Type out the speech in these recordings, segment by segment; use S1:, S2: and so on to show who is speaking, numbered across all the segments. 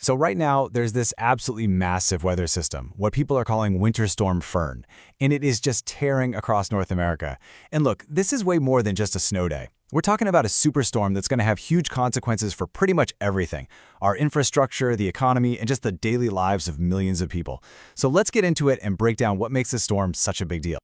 S1: So right now, there's this absolutely massive weather system, what people are calling Winter Storm Fern, and it is just tearing across North America. And look, this is way more than just a snow day. We're talking about a superstorm that's going to have huge consequences for pretty much everything: our infrastructure, the economy, and just the daily lives of millions of people. So let's get into it and break down what makes this storm such a big deal.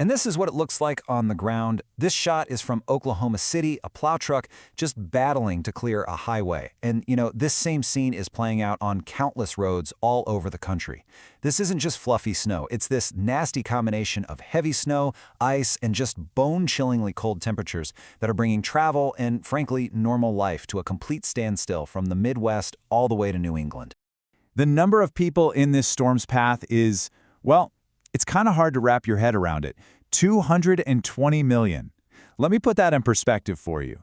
S2: And this is what it looks like on the ground. This shot is from Oklahoma City, a plow truck just battling to clear a highway. And, this same scene is playing out on countless roads all over the country. This isn't just fluffy snow. It's this nasty combination of heavy snow, ice, and just bone-chillingly cold temperatures that are bringing travel and, frankly, normal life to a complete standstill from the Midwest all the way to New England.
S3: The number of people in this storm's path is, well, it's kind of hard to wrap your head around it. 220 million. Let me put that in perspective for you.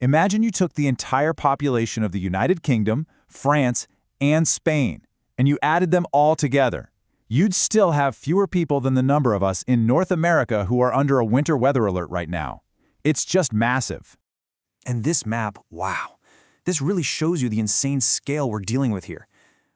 S3: Imagine you took the entire population of the United Kingdom, France, and Spain, and you added them all together. You'd still have fewer people than the number of us in North America who are under a winter weather alert right now. It's just massive.
S2: And this map, wow, this really shows you the insane scale we're dealing with here.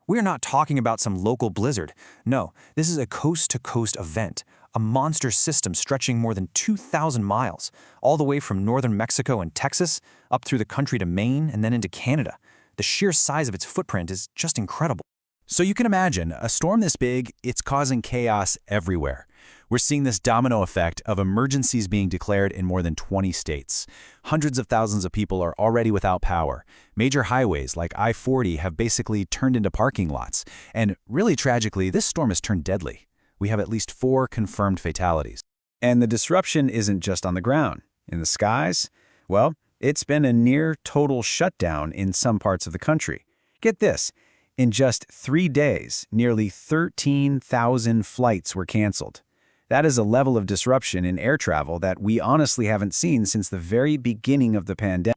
S2: We're not talking about some local blizzard. No, this is a coast-to-coast event, a monster system stretching more than 2,000 miles, all the way from northern Mexico and Texas, up through the country to Maine, and then into Canada. The sheer size of its footprint is just incredible.
S3: So you can imagine, a storm this big, it's causing chaos everywhere. We're seeing this domino effect of emergencies being declared in more than 20 states. Hundreds of thousands of people are already without power. Major highways like I-40 have basically turned into parking lots. And really tragically, this storm has turned deadly. We have at least 4 confirmed fatalities. And the disruption isn't just on the ground. In the skies, well, it's been a near total shutdown in some parts of the country. Get this. In just 3 days, nearly 13,000 flights were canceled. That is a level of disruption in air travel that we honestly haven't seen since the very beginning of the pandemic.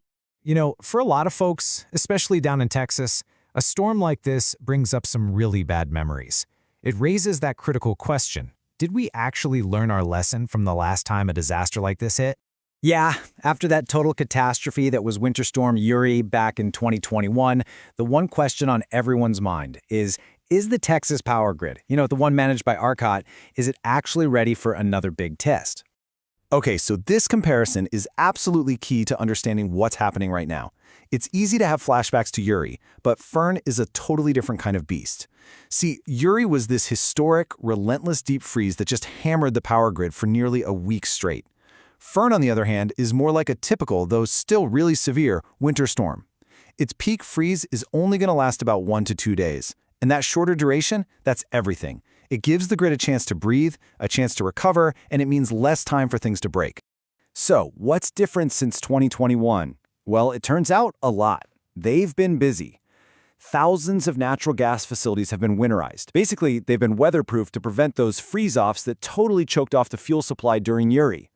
S1: For a lot of folks, especially down in Texas, a storm like this brings up some really bad memories. It raises that critical question: did we actually learn our lesson from the last time a disaster like this hit?
S4: Yeah, after that total catastrophe that was Winter Storm Uri back in 2021, the one question on everyone's mind is the Texas power grid, the one managed by ERCOT, is it actually ready for another big test?
S2: Okay, so this comparison is absolutely key to understanding what's happening right now. It's easy to have flashbacks to Uri, but Fern is a totally different kind of beast. See, Uri was this historic, relentless deep freeze that just hammered the power grid for nearly a week straight. Fern, on the other hand, is more like a typical, though still really severe, winter storm. Its peak freeze is only going to last about 1 to 2 days. And that shorter duration, that's everything. It gives the grid a chance to breathe, a chance to recover, and it means less time for things to break. So, what's different since 2021? Well, it turns out a lot. They've been busy. Thousands of natural gas facilities have been winterized. Basically, they've been weatherproofed to prevent those freeze-offs that totally choked off the fuel supply during Uri.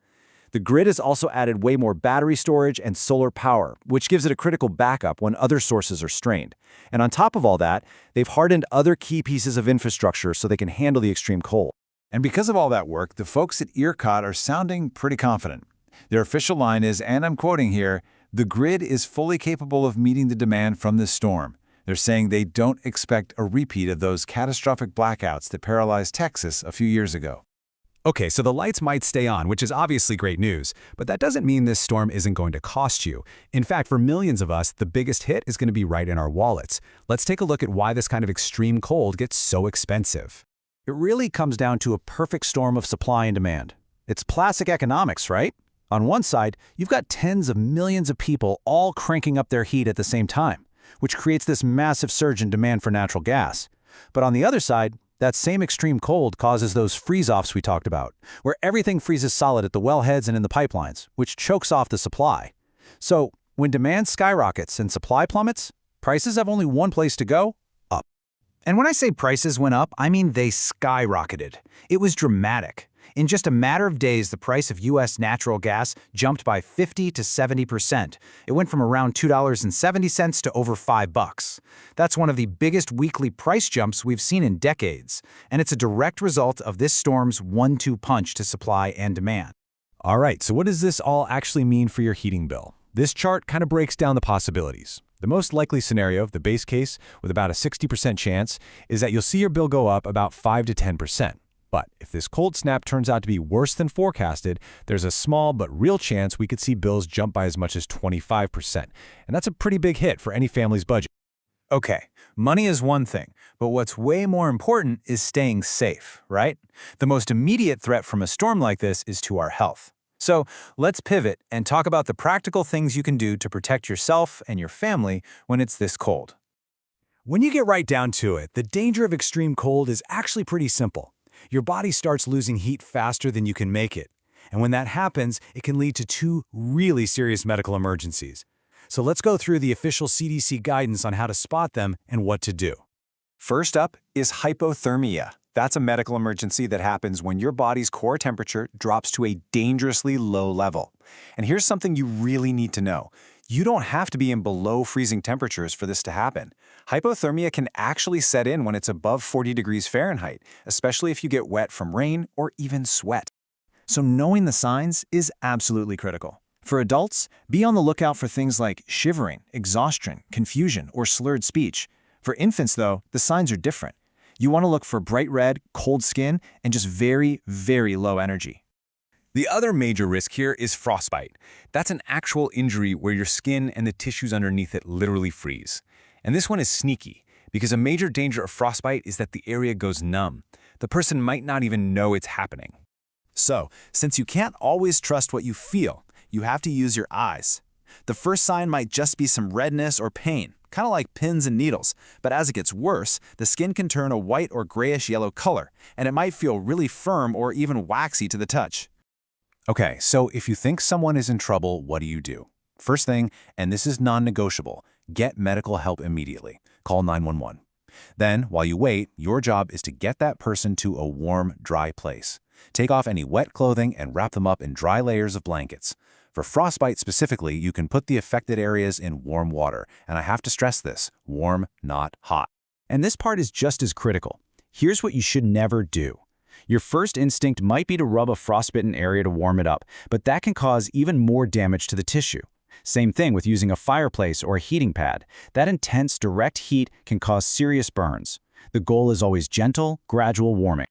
S2: The grid has also added way more battery storage and solar power, which gives it a critical backup when other sources are strained. And on top of all that, they've hardened other key pieces of infrastructure so they can handle the extreme cold.
S3: And because of all that work, the folks at ERCOT are sounding pretty confident. Their official line is, and I'm quoting here, "The grid is fully capable of meeting the demand from this storm." They're saying they don't expect a repeat of those catastrophic blackouts that paralyzed Texas a few years ago.
S1: Okay, so the lights might stay on, which is obviously great news, but that doesn't mean this storm isn't going to cost you. In fact, for millions of us, the biggest hit is going to be right in our wallets. Let's take a look at why this kind of extreme cold gets so expensive.
S2: It really comes down to a perfect storm of supply and demand. It's classic economics, right? On one side, you've got tens of millions of people all cranking up their heat at the same time, which creates this massive surge in demand for natural gas. But on the other side, that same extreme cold causes those freeze-offs we talked about, where everything freezes solid at the wellheads and in the pipelines, which chokes off the supply. So, when demand skyrockets and supply plummets, prices have only one place to go: up.
S4: And when I say prices went up, I mean they skyrocketed. It was dramatic. In just a matter of days, the price of U.S. natural gas jumped by 50 to 70%. It went from around $2.70 to over $5. That's one of the biggest weekly price jumps we've seen in decades, and it's a direct result of this storm's 1-2 punch to supply and demand.
S1: All right, so what does this all actually mean for your heating bill? This chart kind of breaks down the possibilities. The most likely scenario, the base case, with about a 60% chance, is that you'll see your bill go up about 5 to 10%. But if this cold snap turns out to be worse than forecasted, there's a small but real chance we could see bills jump by as much as 25%. And that's a pretty big hit for any family's budget.
S4: Okay, money is one thing, but what's way more important is staying safe, right? The most immediate threat from a storm like this is to our health. So let's pivot and talk about the practical things you can do to protect yourself and your family when it's this cold.
S2: When you get right down to it, the danger of extreme cold is actually pretty simple. Your body starts losing heat faster than you can make it. And when that happens, it can lead to two really serious medical emergencies. So let's go through the official CDC guidance on how to spot them and what to do.
S3: First up is hypothermia. That's a medical emergency that happens when your body's core temperature drops to a dangerously low level. And here's something you really need to know. You don't have to be in below freezing temperatures for this to happen. Hypothermia can actually set in when it's above 40 degrees Fahrenheit, especially if you get wet from rain or even sweat.
S2: So knowing the signs is absolutely critical. For adults, be on the lookout for things like shivering, exhaustion, confusion, or slurred speech. For infants, though, the signs are different. You want to look for bright red, cold skin, and just very, very low energy.
S1: The other major risk here is frostbite. That's an actual injury where your skin and the tissues underneath it literally freeze. And this one is sneaky, because a major danger of frostbite is that the area goes numb. The person might not even know it's happening.
S2: So, since you can't always trust what you feel, you have to use your eyes. The first sign might just be some redness or pain, kind of like pins and needles, but as it gets worse, the skin can turn a white or grayish-yellow color, and it might feel really firm or even waxy to the touch.
S3: Okay, so if you think someone is in trouble, what do you do? First thing, and this is non-negotiable, get medical help immediately. Call 911. Then, while you wait, your job is to get that person to a warm, dry place. Take off any wet clothing and wrap them up in dry layers of blankets. For frostbite specifically, you can put the affected areas in warm water, and I have to stress this, warm, not hot.
S4: And this part is just as critical. Here's what you should never do. Your first instinct might be to rub a frostbitten area to warm it up, but that can cause even more damage to the tissue. Same thing with using a fireplace or a heating pad. That intense, direct heat can cause serious burns. The goal is always gentle, gradual warming.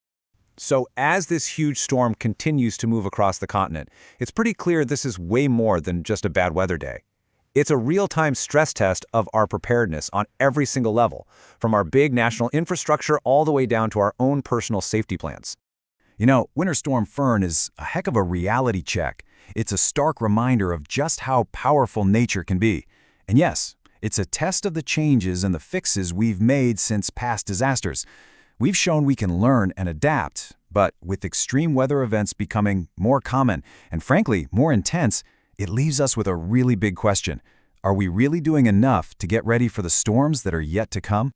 S1: So as this huge storm continues to move across the continent, it's pretty clear this is way more than just a bad weather day. It's a real-time stress test of our preparedness on every single level, from our big national infrastructure all the way down to our own personal safety plans.
S3: You know, Winter Storm Fern is a heck of a reality check. It's a stark reminder of just how powerful nature can be. And yes, it's a test of the changes and the fixes we've made since past disasters. We've shown we can learn and adapt, but with extreme weather events becoming more common and frankly more intense, it leaves us with a really big question. Are we really doing enough to get ready for the storms that are yet to come?